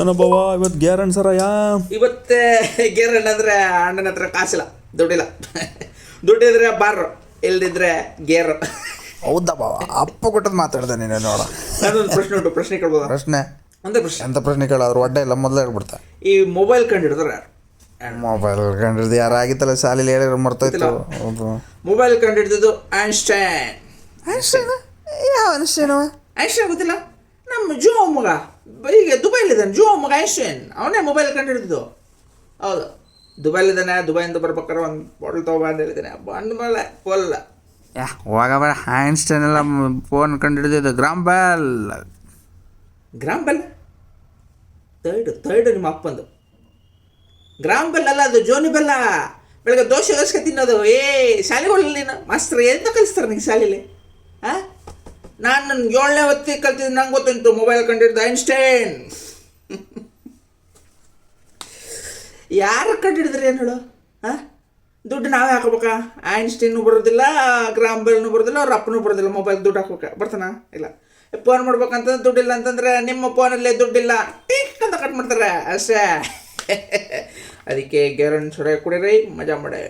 ಏನೋ ಬಾವ ಇವತ್ತು ಗ್ಯಾರಂಟಿ ಸರ ಇವತ್ತೇ ಗೇರಣ್ಣ ಅಂದರೆ ಅಣ್ಣನ ಹತ್ರ ಕಾಸಿಲ್ಲ, ದುಡ್ಡಿಲ್ಲ. ದುಡ್ಡಿದ್ರೆ ಬಾರ್, ಇಲ್ದಿದ್ರೆ ಗೇರ್. ಹೌದಾ ಬಾವ, ಅಪ್ಪ ಕೊಟ್ಟದ್ದು ಮಾತಾಡ್ದೆ ನೀನು ನೋಡ. ಅದೊಂದು ಪ್ರಶ್ನೆ ಉಂಟು, ಪ್ರಶ್ನೆ ಕೇಳ್ಬೋದಾ? ಪ್ರಶ್ನೆ ಒಂದೇ ಪ್ರಶ್ನೆ. ಎಂಥ ಪ್ರಶ್ನೆ ಕೇಳೋರು ಒಡ್ಡೆ ಇಲ್ಲ, ಮೊದಲೇ ಹೇಳ್ಬಿಡ್ತಾ. ಈ ಮೊಬೈಲ್ ಕಂಡಿಡಿದ್ರೆ ಯಾರು? ಮೊಬೈಲ್ ಕಂಡಿಡ್ದು ಯಾರು ಆಗಿತ್ತಲ್ಲ ಶಾಲೆಯಲ್ಲಿ ಹೇಳಿರೋ ಮರ್ತೋಯ್ತು. ಮೊಬೈಲ್ ಕಂಡಿಡಿದ್ದು ಐನ್ಸ್ಟೈನ್. ಐನ್ಸ್ಟೈನ್? ಯಾವ ಐನ್ಸ್ಟೈನ್? ಐನ್ಸ್ಟೈನ್ ಗೊತ್ತಿಲ್ಲ? ನಮ್ಮ ಜೋ ಮಗ, ಈಗ ದುಬೈಲಿದ್ದಾನೆ ಜೋ ಮಗ ಐನ್ಸ್ಟೈನ್, ಅವನೇ ಮೊಬೈಲ್ ಕಂಡಿಡಿದ್ದು. ಹೌದು, ದುಬೈಲಿದ್ದಾನೆ. ದುಬೈಯಿಂದ ಬರ್ಬೇಕಾದ್ರೆ ಒಂದು ಬಾಟಲ್ ತೊಗೊಬ ಅಂತ ಹೇಳಿದ್ದಾನೆ. ಬಂದ ಮೇಲೆ ಪೋಲ್ಲ ಹೋಗಬೇಡ. ಐನ್ಸ್ಟೈನ್ ಎಲ್ಲ ಫೋನ್ ಕಂಡಿಡಿದ್ದು ಗ್ರಾಂಬೆಲ್. ಗ್ರಾಂಬೆಲ್ ಥರ್ಡ್ ನಿಮ್ಮ ಅಪ್ಪಂದು. ಗ್ರಾಂಬೆಲ್ ಅಲ್ಲ, ಅದು ಜೋನಿ ಬೆಲ್ಲ. ಬೆಳಗ್ಗೆ ದೋಸೆ ತಿನ್ನೋದು. ಶಾಲೆಗಳಲ್ಲಿ ನೀನು ಮಾಸ್ತರ್ ಎಂತ ಕಲಿಸ್ತಾರೆ ನಿಂಗೆ ಶಾಲೆಯಲ್ಲಿ? ನಾನು ನನ್ನ 7ನೇ ಹೊತ್ತಿಗೆ ಕಲ್ತಿದ್ದು, ನಂಗೆ ಗೊತ್ತುಂಟು ಮೊಬೈಲ್ ಕಂಡಿಡ್ದು ಐನ್ಸ್ಟೈನ್. ಯಾರು ಕಂಡಿಡಿದ್ರಿ ಏನು ಹೇಳು? ದುಡ್ಡು ನಾವೇ ಹಾಕೋಬೇಕಾ? ಐನ್ಸ್ಟೈನು ಬರೋದಿಲ್ಲ, ಗ್ರಾಂಬೆಲ್ನು ಬರೋದಿಲ್ಲ, ಅವ್ರ ಅಪ್ಪನೂ ಬರೋದಿಲ್ಲ. ಮೊಬೈಲ್ ದುಡ್ಡು ಹಾಕೋಬೇಕಾ? ಬರ್ತಾನ? ಇಲ್ಲ. ಫೋನ್ ಮಾಡ್ಬೇಕಂತಂದ್ರೆ ದುಡ್ಡಿಲ್ಲ ಅಂತಂದರೆ ನಿಮ್ಮ ಫೋನಲ್ಲೇ ದುಡ್ಡಿಲ್ಲ ಟಿಕ್ ಅಂತ ಕಟ್ ಮಾಡ್ತಾರೆ ಅಷ್ಟೇ. ಅದಕ್ಕೆ ಗ್ಯಾರಂಟಿ ಸೊರೆ ಕುಡೀರಿ, ಮಜಾ ಮಾಡಿ.